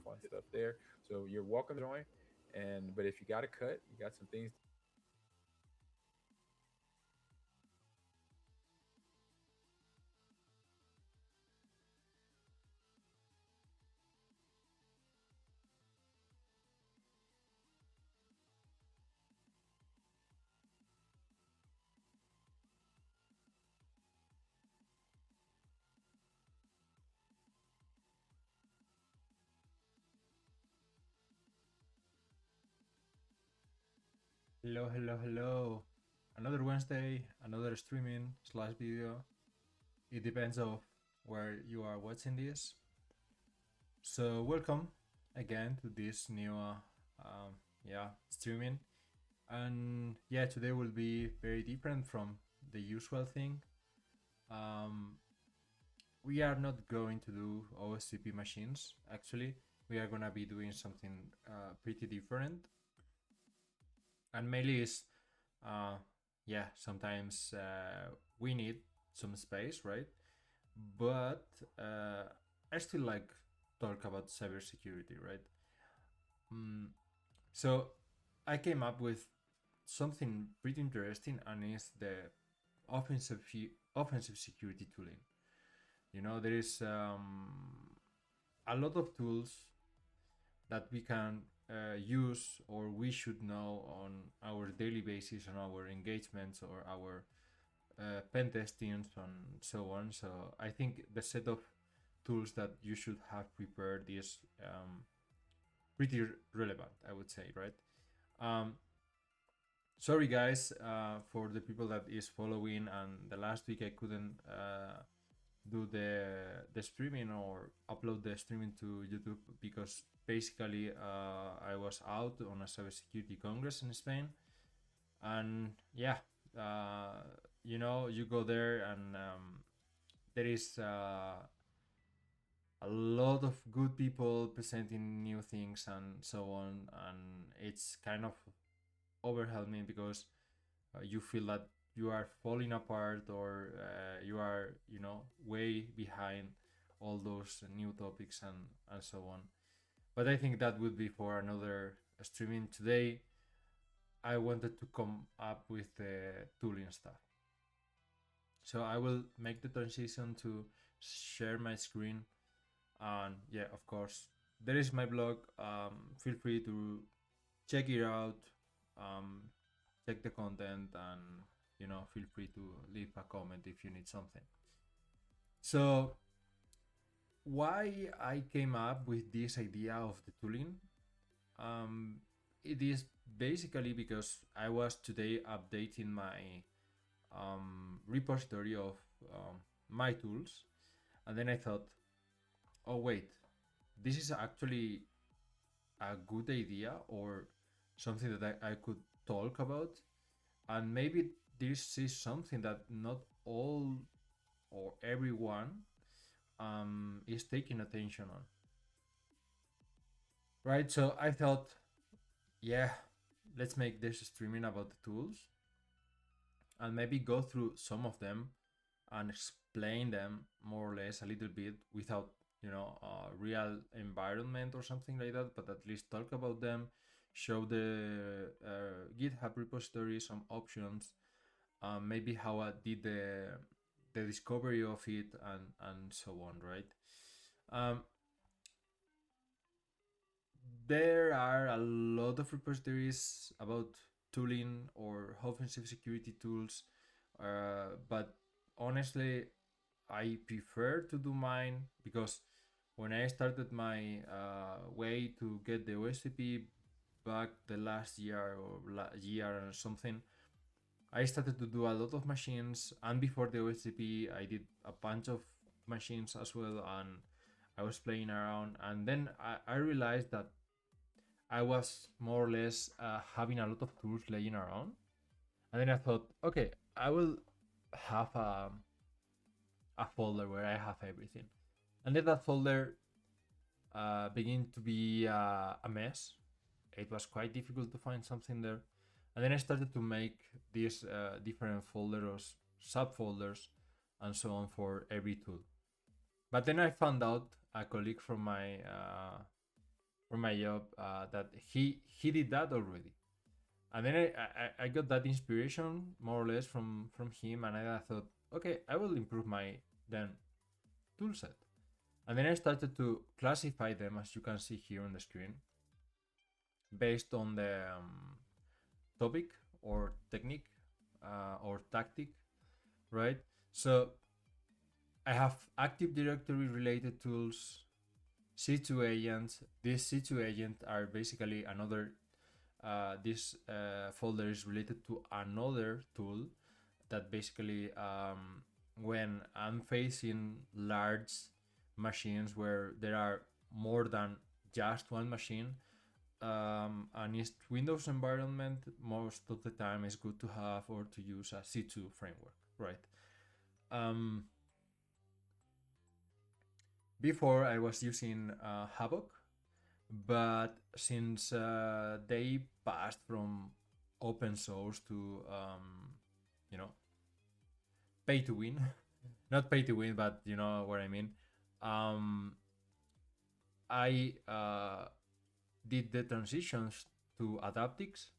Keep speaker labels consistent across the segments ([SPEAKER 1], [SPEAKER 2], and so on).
[SPEAKER 1] fun stuff there. So you're welcome to join. And but if you got a cut, you got some things.
[SPEAKER 2] Hello, hello, hello. Another Wednesday, another streaming slash video. It depends of where you are watching this. So welcome again to this new streaming. And yeah, today will be very different from the usual thing. Um, we are not going to do OSCP machines. Actually, we are gonna be doing something pretty different. And mainly is sometimes we need some space, right? But I still like talk about cybersecurity, right? So I came up with something pretty interesting, and it's the offensive security tooling. You know, there is a lot of tools that we can use or we should know on our daily basis, on our engagements or our pen testings and so on. So I think the set of tools that you should have prepared is pretty relevant, I would say, right? Um, Sorry guys for the people that is following, and the last week I couldn't do the streaming or upload the streaming to YouTube because basically I was out on a cybersecurity congress in Spain, and yeah, you go there and there is a lot of good people presenting new things and so on, and it's kind of overwhelming because you feel that you are falling apart or you are way behind all those new topics and so on. But I think that would be for another streaming. Today I wanted to come up with the tooling stuff, so I will make the transition to share my screen. And yeah, of course, there is my blog. Feel free to check it out, um, check the content, and feel free to leave a comment if you need something. So why I came up with this idea of the tooling, um, it is basically because I was today updating my repository of my tools, and then I thought, oh wait, this is actually a good idea or something that I could talk about, and maybe this is something that not all or everyone is taking attention on, right? So I thought, yeah, let's make this streaming about the tools and maybe go through some of them and explain them more or less a little bit without a real environment or something like that, but at least talk about them, show the GitHub repository, some options, maybe how I did the discovery of it, and so on, right? um, there are a lot of repositories about tooling or offensive security tools, but honestly I prefer to do mine because when I started my way to get the OSCP back the last year or year or something, I started to do a lot of machines, and before the OSCP I did a bunch of machines as well, and I was playing around, and then I realized that I was more or less having a lot of tools laying around, and then I thought, okay, I will have a folder where I have everything, and then that folder began to be a mess. It was quite difficult to find something there, and then I started to make these different folders, subfolders, and so on for every tool. But then I found out a colleague from my for my job, that he did that already. And then I got that inspiration more or less from him, and I thought, okay, I will improve my then tool set. And then I started to classify them, as you can see here on the screen, based on the topic or technique or tactic, right? So I have Active Directory related tools, C2 agents. These C2 agents are basically another, this folder is related to another tool that basically, when I'm facing large machines where there are more than just one machine, and it's Windows environment, most of the time it's good to have or to use a C2 framework, right? Um, Before I was using Havoc, but since they passed from open source to you know, pay to win, not pay to win, but you know what I mean. Um, I did the transitions to Adaptix,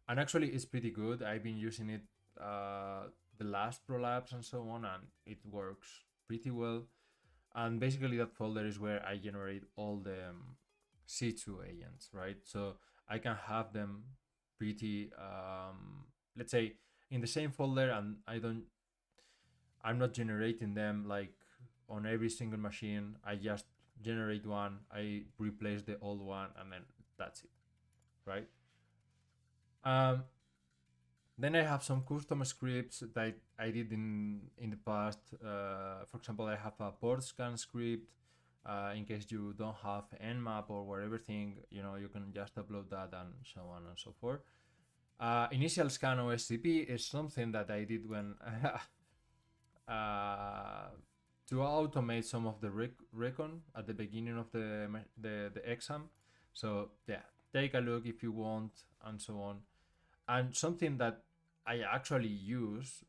[SPEAKER 2] and actually it's pretty good. I've been using it the last prolapse and so on, and it works pretty well. And basically that folder is where I generate all the C2 agents, right? So I can have them pretty, let's say, in the same folder, and I'm not generating them like on every single machine. I just generate one, I replace the old one, and then that's it, right? Um, then I have some custom scripts that I did in the past. For example, I have a port scan script. In case you don't have nmap or whatever thing, you know, you can just upload that and so on and so forth. Initial scan OSCP is something that I did when to automate some of the recon at the beginning of the exam. So yeah, take a look if you want and so on. And something that I actually use,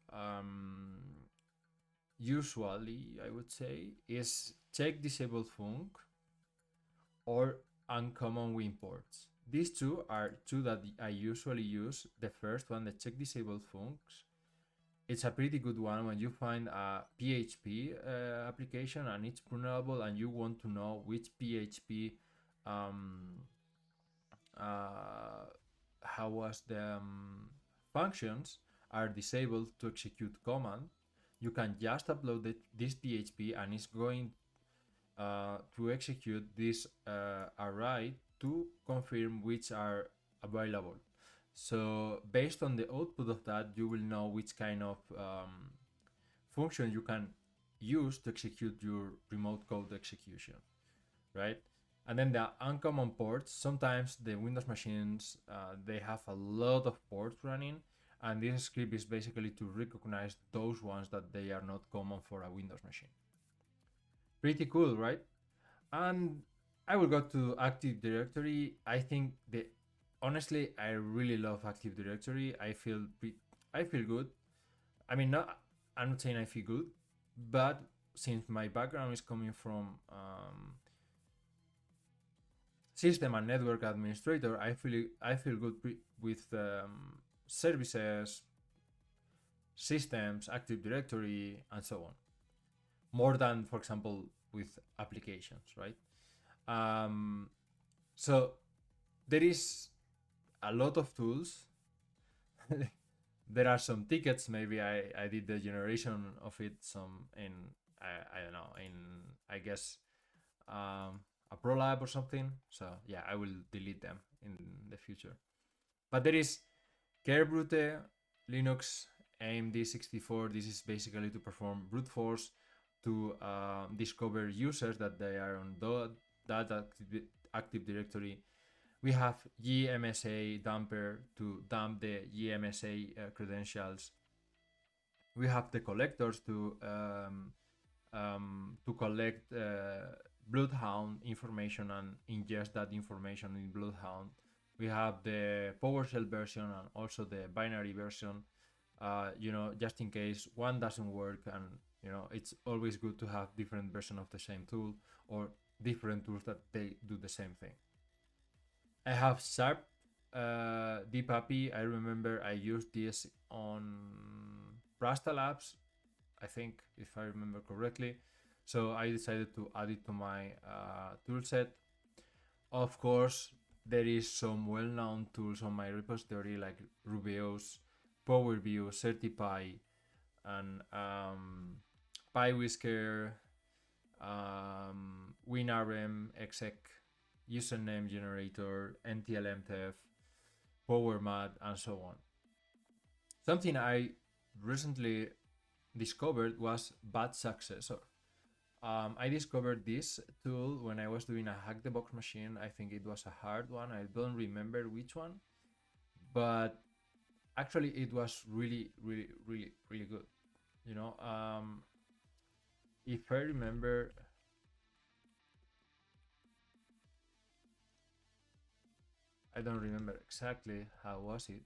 [SPEAKER 2] usually I would say, is check disable func or uncommon win ports. These two are two that I usually use. The first one, the check disable funcs, it's a pretty good one when you find a PHP application and it's vulnerable and you want to know which PHP, um, how was the functions are disabled to execute command. You can just upload this PHP and it's going to execute this array to confirm which are available. So based on the output of that, you will know which kind of function you can use to execute your remote code execution, right? And then the uncommon ports, sometimes the Windows machines, they have a lot of ports running, and this script is basically to recognize those ones that they are not common for a Windows machine. Pretty cool, right? And I will go to Active Directory. I think honestly, I really love Active Directory. I feel good. I mean, I'm not saying I feel good, but since my background is coming from system and network administrator, I feel good with services, systems, Active Directory, and so on. More than, for example, with applications, right? So there is a lot of tools. There are some tickets. Maybe I did the generation of it some in, I don't know, in, I guess, a ProLab or something. So yeah, I will delete them in the future. But there is Kerbrute, Linux, AMD64. This is basically to perform brute force to discover users that they are on that Active Directory. We have GMSA dumper to dump the GMSA credentials. We have the collectors to collect Bloodhound information and ingest that information in Bloodhound. We have the PowerShell version and also the binary version. You know, just in case one doesn't work, and you know, it's always good to have different version of the same tool or different tools that they do the same thing. I have Sharp dpuppy. I remember I used this on Rasta Labs, I think, if I remember correctly. So I decided to add it to my toolset. Of course, there is some well-known tools on my repository like Rubios, PowerView, CertiPy, and PyWhisker, WinRM, exec, username generator, NTLMTF, PowerMat, and so on. Something I recently discovered was Bad Successor. I discovered this tool when I was doing a hack the box machine. I think it was a hard one. I don't remember which one, but actually it was really, really, really, really good. You know, if I remember, I don't remember exactly how was it.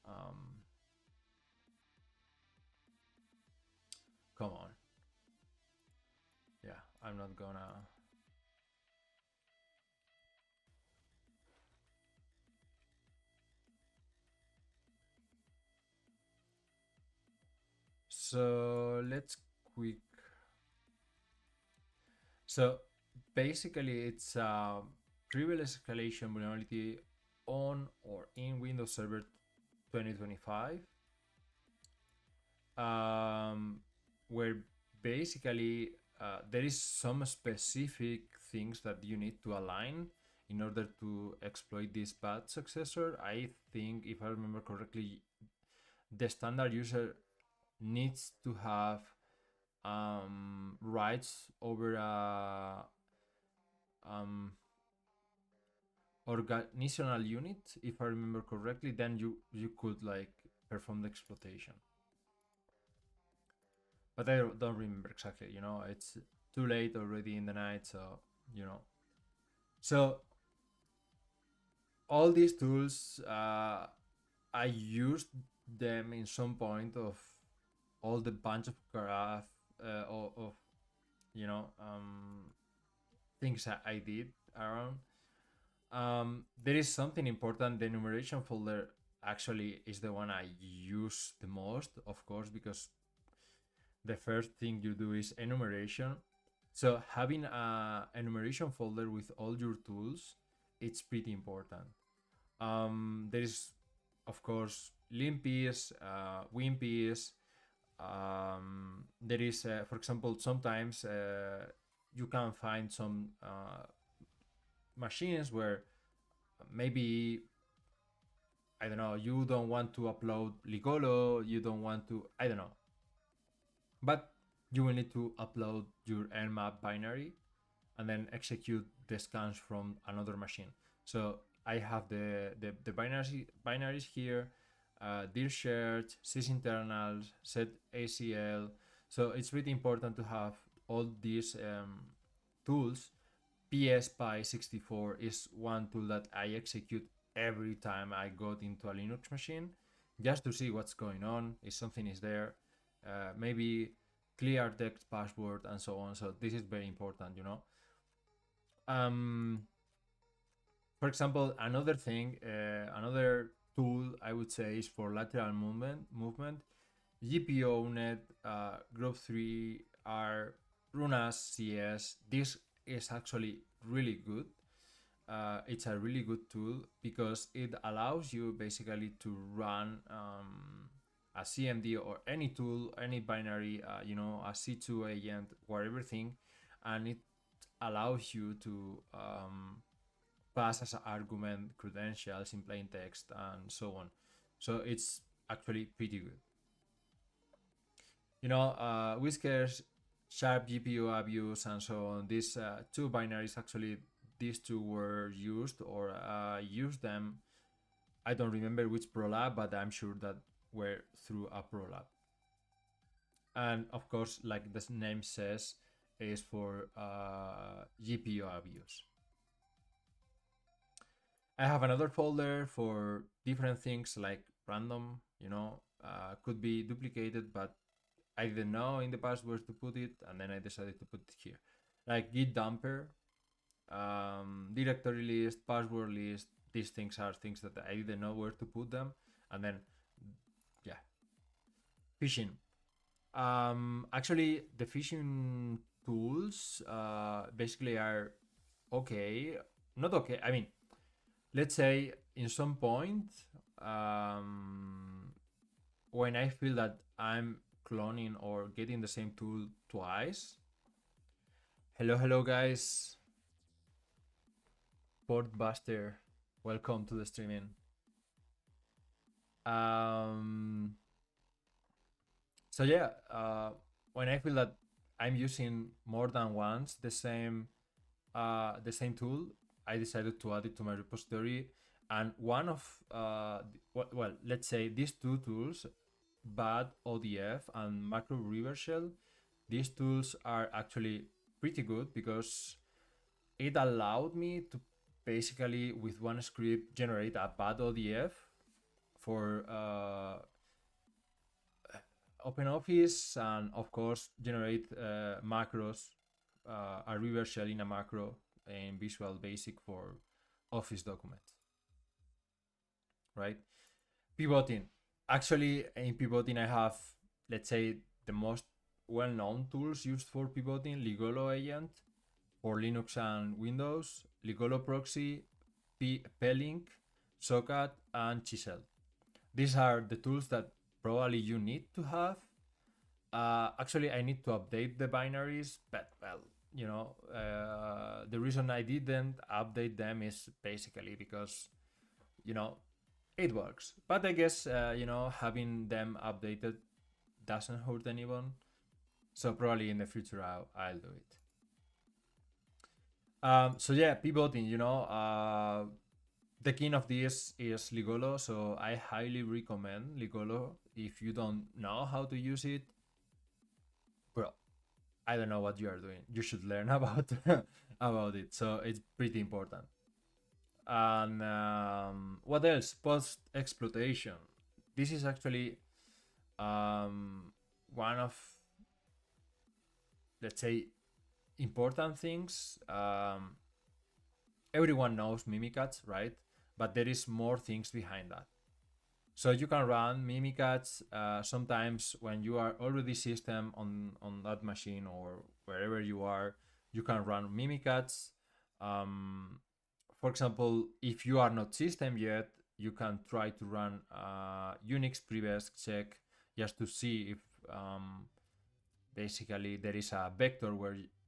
[SPEAKER 2] Um, Come on, yeah, I'm not gonna. So let's quick. So basically, it's a privilege escalation vulnerability on or in Windows Server 2025, where basically there is some specific things that you need to align in order to exploit this bad successor. I think, if I remember correctly, the standard user needs to have rights over a um, organizational unit, if I remember correctly. Then you could like perform the exploitation. But I don't remember exactly. You know, it's too late already in the night, so you know. So all these tools, I used them in some point of all the bunch of graph of you know things I did around. There is something important. The enumeration folder actually is the one I use the most, of course, because the first thing you do is enumeration. So having a enumeration folder with all your tools, it's pretty important. There is, of course, limpies, wimpies. There is, for example, sometimes you can find some machines where maybe, I don't know, you don't want to upload Ligolo, you don't want to, I don't know, but you will need to upload your nmap binary and then execute the scans from another machine. So I have the binaries here, dir shared, sysinternals, set ACL. So it's really important to have all these tools. PSPy64 is one tool that I execute every time I got into a Linux machine, just to see what's going on, if something is there, maybe clear text password and so on. So this is very important, you know. Um, for example, another thing, another tool I would say is for lateral movement. GPOnet, Group 3R, Runas CS. This is actually really good. It's a really good tool because it allows you basically to run a CMD or any tool, any binary, you know, a C2 agent, whatever thing, and it allows you to pass as an argument credentials in plain text and so on. So it's actually pretty good. You know, Whiskers, Sharp GPU abuse, and so on. These two binaries actually, these two were used or used them. I don't remember which prolab, but I'm sure that were through a prolab. And of course, like the name says, is for GPU abuse. I have another folder for different things like random, you know, could be duplicated, but I didn't know in the past where to put it, and then I decided to put it here. Like Git dumper, directory list, password list. These things are things that I didn't know where to put them. And then, yeah, phishing. Actually, the phishing tools basically are okay. Not okay. I mean, let's say in some point, when I feel that I'm cloning or getting the same tool twice. Hello, hello, guys. Portbuster, welcome to the streaming. So yeah, when I feel that I'm using more than once the same tool, I decided to add it to my repository. And one of well, let's say these two tools, bad ODF and macro reversal, these tools are actually pretty good because it allowed me to basically with one script generate a bad ODF for OpenOffice, and of course generate macros, a reversal in a macro in Visual Basic for Office documents, right? Pivoting. Actually, in pivoting, I have, let's say, the most well-known tools used for pivoting: Ligolo Agent for Linux and Windows, Ligolo Proxy, P-Link, Socket, and Chisel. These are the tools that probably you need to have. Actually, I need to update the binaries, but well, the reason I didn't update them is basically because, you know, it works. But I guess, having them updated doesn't hurt anyone. So probably in the future, I'll do it. So yeah, pivoting, the king of this is Ligolo, so I highly recommend Ligolo. If you don't know how to use it, bro, I don't know what you are doing. You should learn about about it. So it's pretty important. And what else? Post exploitation. This is actually one of, let's say, important things. Everyone knows Mimikatz, right? But there is more things behind that. So you can run Mimikatz sometimes when you are already system on that machine or wherever you are. You can run Mimikatz. For example, if you are not system yet, you can try to run Unix previous check just to see if basically there is a vector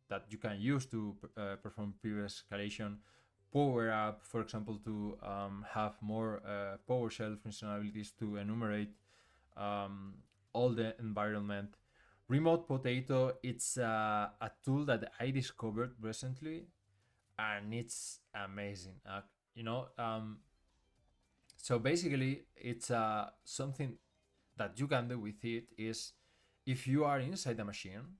[SPEAKER 2] that you can use to perform previous escalation. Power Up, for example, to have more PowerShell functionalities to enumerate all the environment. Remote Potato, it's a tool that I discovered recently, and it's amazing. So basically, it's something that you can do with it is if you are inside the machine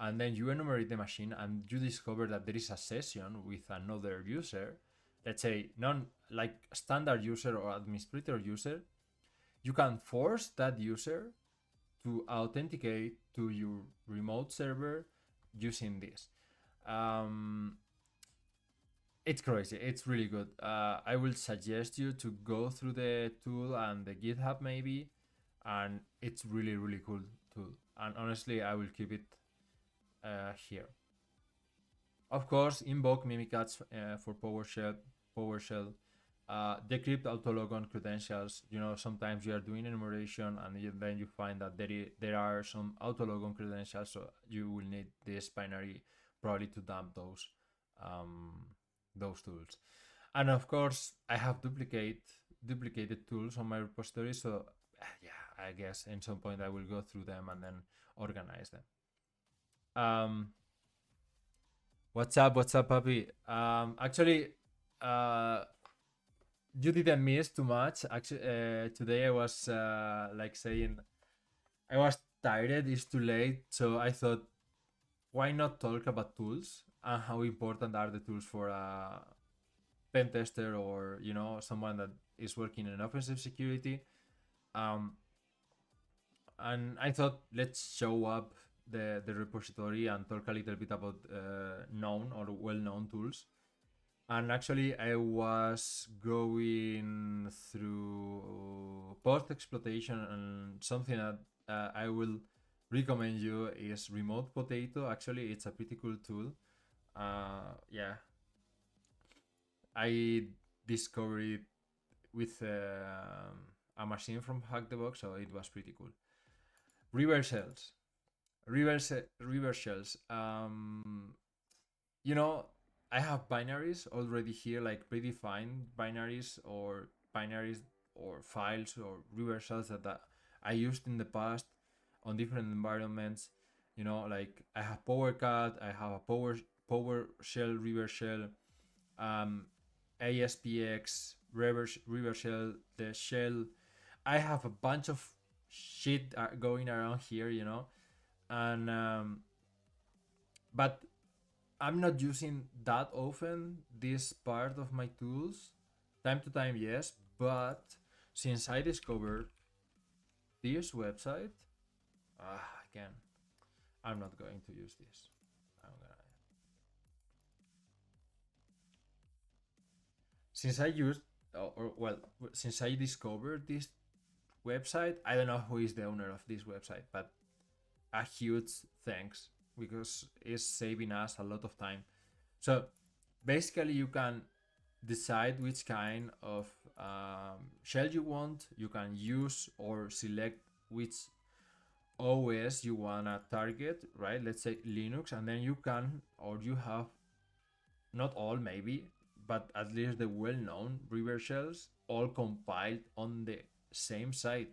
[SPEAKER 2] and then you enumerate the machine and you discover that there is a session with another user, let's say non like standard user or administrator user, you can force that user to authenticate to your remote server using this. It's crazy. It's really good. I will suggest you to go through the tool and the GitHub maybe, and it's really really cool tool. And honestly, I will keep it here. Of course, invoke Mimikatz for PowerShell. PowerShell. Decrypt autologon credentials. Sometimes you are doing enumeration and then you find that there are some autologon credentials, so you will need this binary probably to dump those tools. And of course, I have duplicated tools on my repository, so yeah, I guess in some point I will go through them and then organize them. What's up, puppy? Actually, you didn't miss too much. Actually, today I was like saying I was tired. It's too late, so I thought, why not talk about tools and how important are the tools for a pen tester or someone that is working in offensive security. And I thought let's show up the repository and talk a little bit about known or well-known tools. And actually, I was going through post exploitation, and something that I will recommend you is Remote Potato. Actually, it's a pretty cool tool. Yeah, I discovered it with a machine from Hack the Box, so it was pretty cool. Reverse shells, reverse shells. You know, I have binaries already here, like predefined binaries or binaries or files or reverse shells that I used in the past on different environments. You know, like I have PowerCat, I have a PowerShell reverse shell, um, ASPX reverse shell, the shell. I have a bunch of shit going around here, you know, and but I'm not using that often this part of my tools. Time to time, yes, but since I discovered this website, again, I'm not going to use this. I'm gonna since I used or well since I discovered this website. I don't know who is the owner of this website, but a huge thanks because it's saving us a lot of time. So basically, you can decide which kind of shell you want. You can use or select which OS you wanna target, right? Let's say Linux, and then you can or you have not all maybe, but at least the well-known reverse shells all compiled on the same site.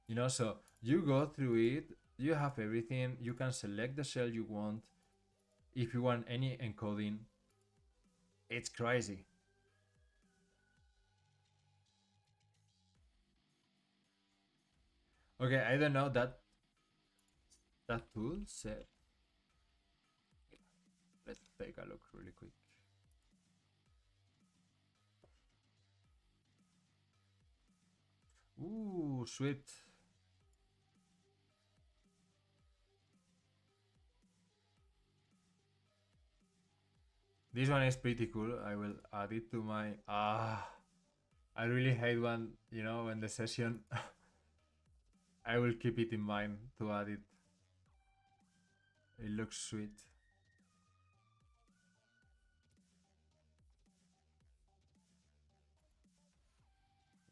[SPEAKER 2] You know, so you go through it, you have everything, you can select the shell you want. If you want any encoding, it's crazy. Okay, I don't know that tool set. Let's take a look really quick. Ooh, sweet. This one is pretty cool. I will add it to my I really hate when, you know, when the session I will keep it in mind to add it. It looks sweet.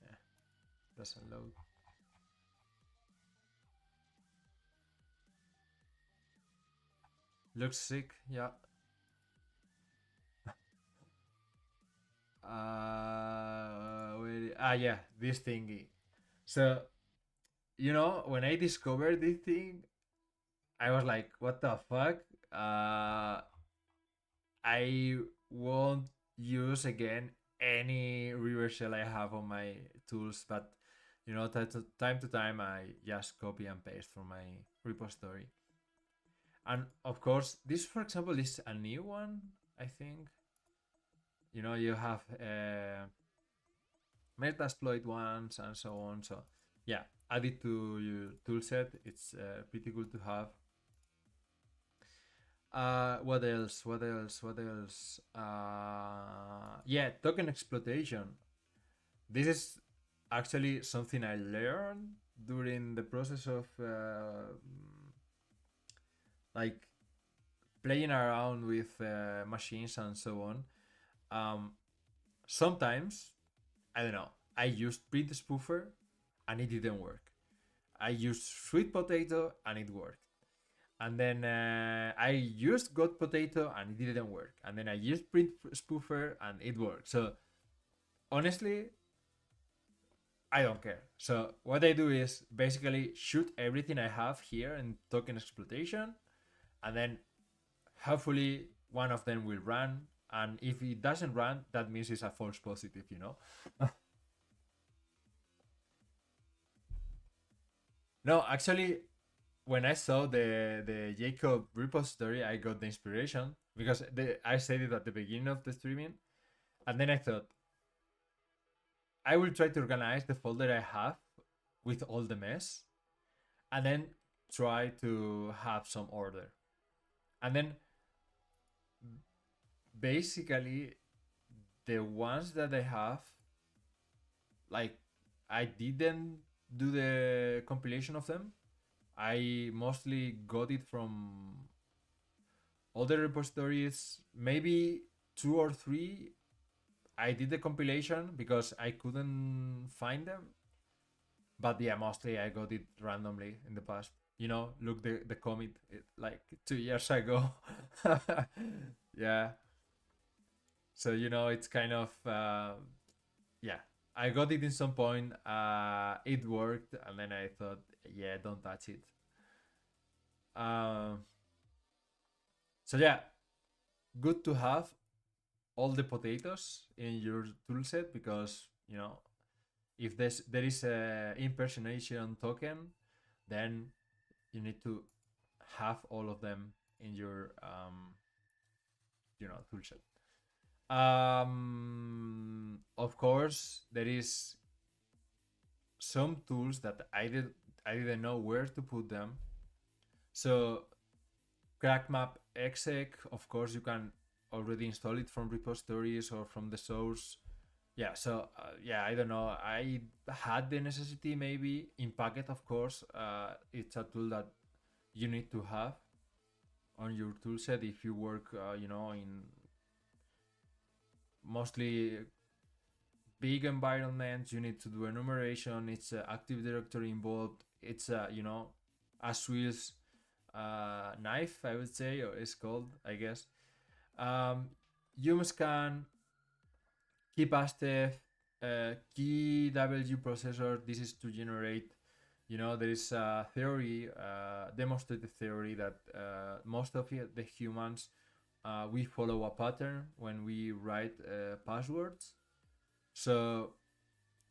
[SPEAKER 2] Yeah, doesn't load. Looks sick, yeah. Yeah, this thingy. So, you know, when I discovered this thing, I was like, what the fuck? Uh, I won't use again any reverse shell I have on my tools, but you know, time to time, I just copy and paste from my repository. And of course, this, for example, is a new one. I think you know you have Metasploit ones and so on. So yeah, add it to your toolset. It's pretty good to have. What else? What else? What else? Yeah, token exploitation. This is actually something I learned during the process of like playing around with machines and so on. Um, Sometimes I don't know. I used print spoofer and it didn't work. I used sweet potato and it worked. And then I used got potato and it didn't work. And then I used print spoofer and it worked. So honestly, I don't care. So what I do is basically shoot everything I have here in token exploitation, and then hopefully one of them will run. And if it doesn't run, that means it's a false positive, you know? No, actually, when I saw the Jacob repository, I got the inspiration because I said it at the beginning of the streaming, and then I thought I will try to organize the folder I have with all the mess, and then try to have some order. And then basically the ones that I have, like, I didn't do the compilation of them. I mostly got it from other repositories. Maybe two or three I did the compilation because I couldn't find them. But yeah, mostly I got it randomly in the past. Look, the commit like 2 years ago. Yeah. So it's kind of yeah. I got it in some point. It worked, and then I thought, yeah, don't touch it. Um, so yeah, good to have all the potatoes in your toolset because if there is a impersonation token, then you need to have all of them in your toolset. Of course, there is some tools that I didn't know where to put them. So crackmap exec, of course, you can already install it from repositories or from the source. Yeah, so yeah, I don't know. I had the necessity maybe in Packet, of course. It's a tool that you need to have on your toolset if you work, in mostly big environments. You need to do enumeration. It's an Active Directory involved. It's a Swiss knife, I would say, or it's called, I guess. Scan, KeyPastef, KeyW processor. This is to generate. There is a theory, demonstrated theory that most of the humans we follow a pattern when we write passwords. So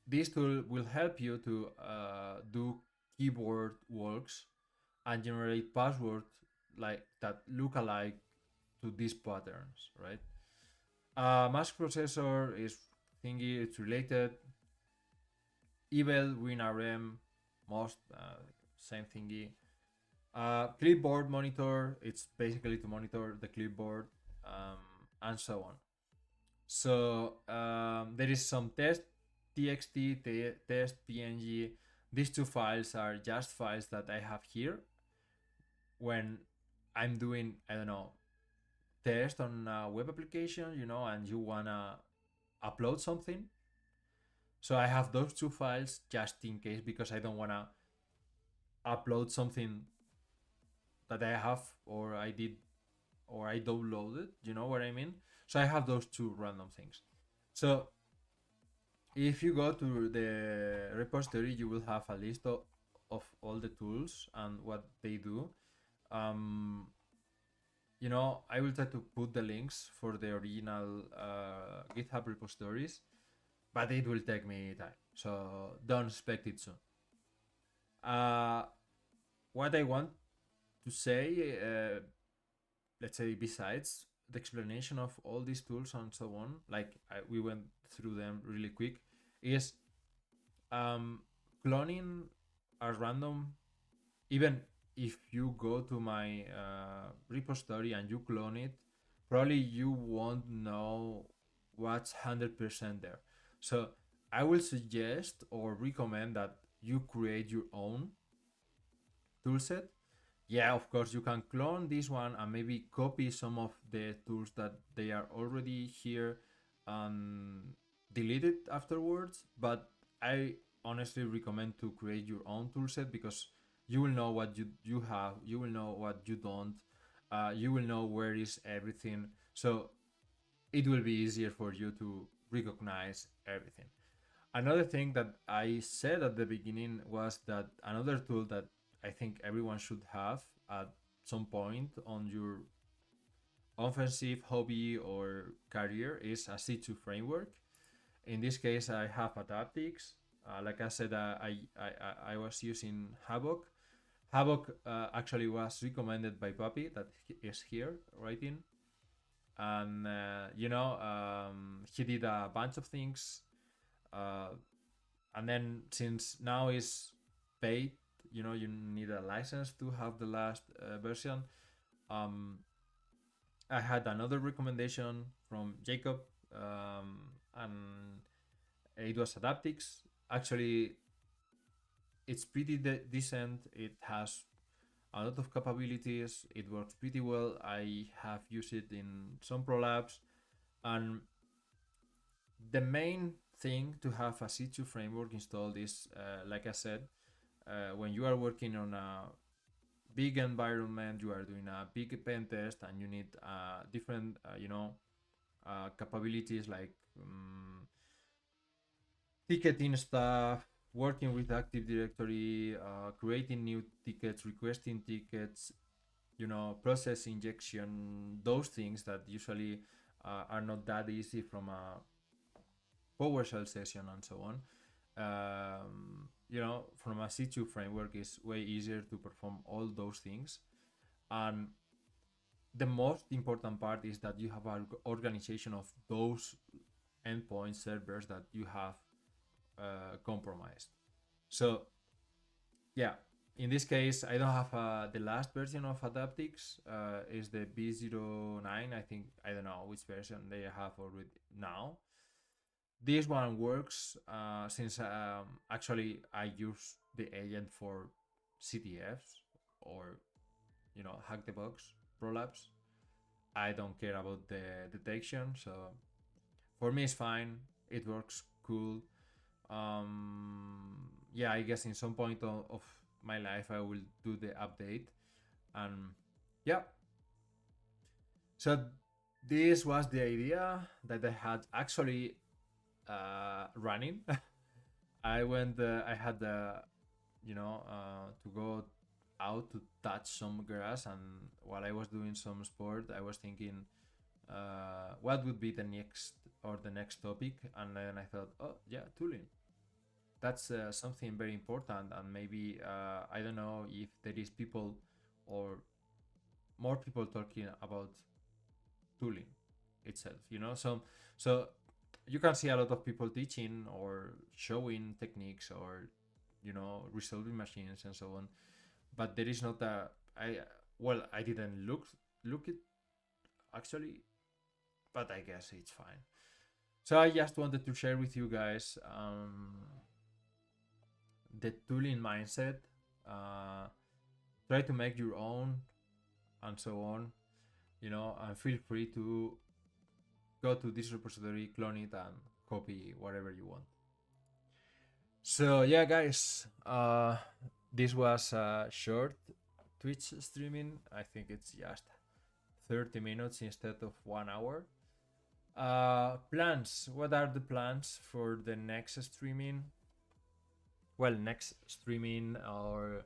[SPEAKER 2] this tool will help you to do keyboard works and generate passwords like that look alike to these patterns, right? Mask processor is thingy, it's related. Eval WinRM, most same thingy. Clipboard monitor, it's basically to monitor the clipboard, and so on. So there is some test txt, test png. These two files are just files that I have here when I'm doing, I don't know, test on a web application, and you wanna upload something. So I have those two files just in case, because I don't wanna upload something that I have or I did or I downloaded. You know what I mean? So I have those two random things. So if you go to the repository, you will have a list of all the tools and what they do. I will try to put the links for the original GitHub repositories, but it will take me time. So don't expect it soon. What I want to say, let's say, besides the explanation of all these tools and so on, like we went through them really quick, is cloning a random, even if you go to my repository and you clone it, probably you won't know what's 100% there. So I will suggest or recommend that you create your own toolset. Yeah, of course, you can clone this one and maybe copy some of the tools that they are already here and delete it afterwards. But I honestly recommend to create your own toolset because you will know what you have, you will know what you don't, you will know where is everything. So it will be easier for you to recognize everything. Another thing that I said at the beginning was that another tool that I think everyone should have at some point on your offensive hobby or career is a C2 framework. In this case, I have Adaptix. Like I said, I was using Havoc. Havoc actually was recommended by Puppy, that is here writing, and he did a bunch of things. And then since now is paid, you need a license to have the last version. um I had another recommendation from Jacob, and it was Adaptix. Actually, it's pretty decent. It has a lot of capabilities. It works pretty well. I have used it in some prolabs, and the main thing to have a C2 framework installed is, like I said, when you are working on a big environment, you are doing a big pen test, and you need different, capabilities like ticketing stuff, working with Active Directory, creating new tickets, requesting tickets, process injection, those things that usually are not that easy from a PowerShell session and so on. From a C2 framework is way easier to perform all those things. And the most important part is that you have an organization of those endpoint servers that you have compromised. So yeah, in this case, I don't have the last version of Adaptix. Is the B09. I think I don't know which version they have already now. This one works since actually I use the agent for CTFs or hack the box prolapse. I don't care about the detection, so for me it's fine. It works cool. Yeah, I guess in some point of my life I will do the update, and yeah. So this was the idea that I had actually running. I had to go out to touch some grass, and while I was doing some sport, I was thinking, what would be the next topic, and then I thought, oh yeah, tooling. That's something very important, and maybe I don't know if there is people or more people talking about tooling itself. So you can see a lot of people teaching or showing techniques or resolving machines and so on, but there is not a I well I didn't look it actually, but I guess it's fine. So I just wanted to share with you guys the tooling mindset. uh, Try to make your own and so on, and feel free to go to this repository, clone it, and copy whatever you want. So yeah, guys, this was a short Twitch streaming. I think it's just 30 minutes instead of 1 hour. Plans. What are the plans for the next streaming? Well, next streaming or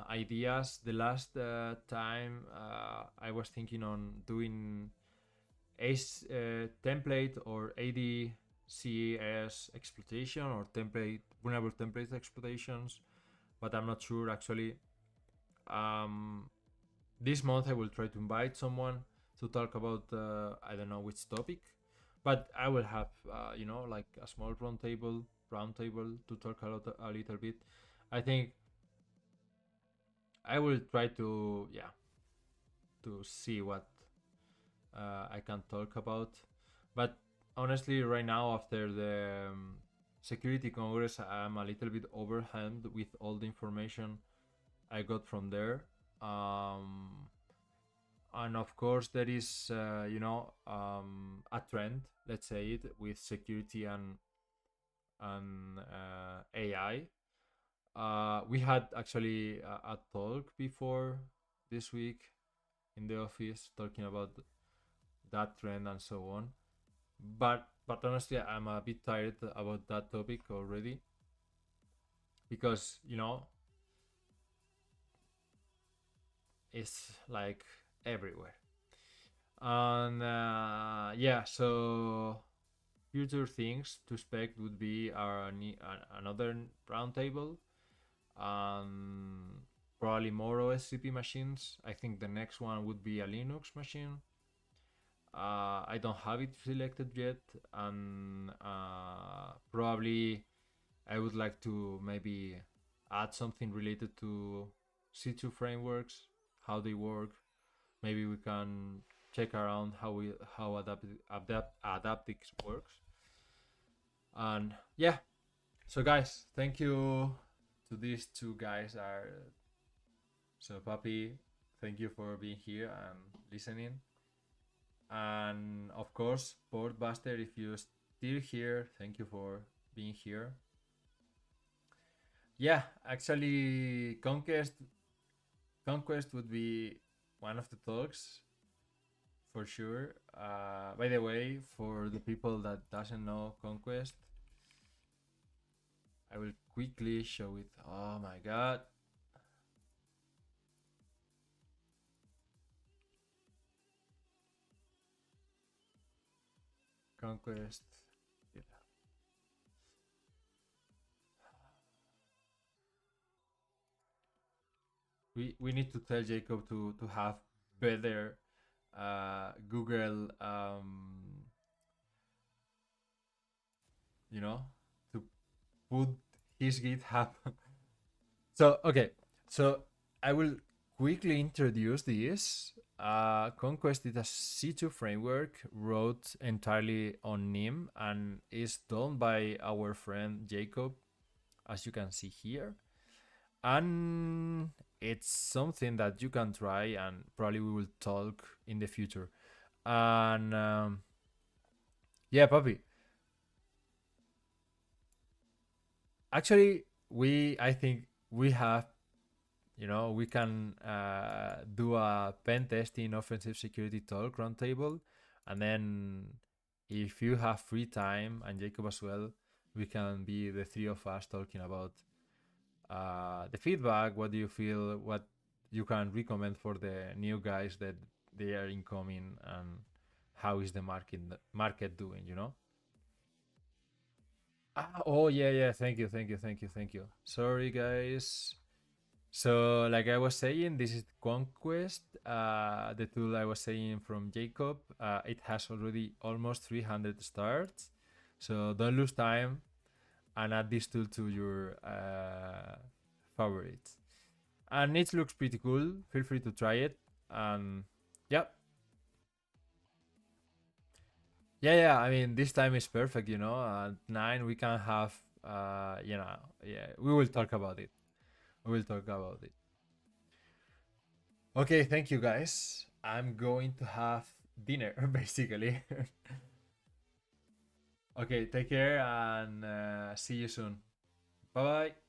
[SPEAKER 2] ideas. The last time I was thinking on doing ACE template or ADCS exploitation or template vulnerable template exploitations, but I'm not sure actually. This month I will try to invite someone to talk about I don't know which topic, but I will have like a small round table to talk a little bit. I think I will try to see what I can talk about. But honestly, right now, after the Security Congress, I'm a little bit overwhelmed with all the information I got from there. And of course, there is, a trend, let's say it, with security and AI. We had actually a talk before this week in the office talking about that trend and so on. But honestly, I'm a bit tired about that topic already because it's like everywhere. And yeah, so future things to expect would be another roundtable, and probably more OSCP machines. I think the next one would be a Linux machine. I don't have it selected yet, and probably I would like to maybe add something related to C2 frameworks, how they work. Maybe we can check around how adaptics works. And yeah, so guys, thank you to these two guys. Are so Papi, thank you for being here and listening. And of course, Portbuster, if you're still here, thank you for being here. Yeah, actually, Conquest would be one of the talks for sure. By the way, for the people that doesn't know Conquest, I will quickly show it. Oh my god. Conquest. Yeah. We need to tell Jacob to have better Google you know, to put his GitHub. So okay, so I will quickly introduce this. Conquest is a C2 framework wrote entirely on NIM and is done by our friend Jacob, as you can see here. And it's something that you can try, and probably we will talk in the future. And yeah, Puppy. Actually, I think we have, we can do a pen testing offensive security talk roundtable, and then if you have free time and Jacob as well, we can be the three of us talking about the feedback. What do you feel? What you can recommend for the new guys that they are incoming, and how is the market doing? Oh yeah, yeah. Thank you, thank you, thank you, thank you. Sorry, guys. So, like I was saying, this is Conquest, the tool I was saying from Jacob. It has already almost 300 starts. So, don't lose time and add this tool to your favorites. And it looks pretty cool. Feel free to try it. And yeah, yeah. I mean, this time is perfect. At 9 we can have. Yeah. We will talk about it. We will talk about it. Okay, thank you guys. I'm going to have dinner basically. Okay, take care and see you soon. Bye bye.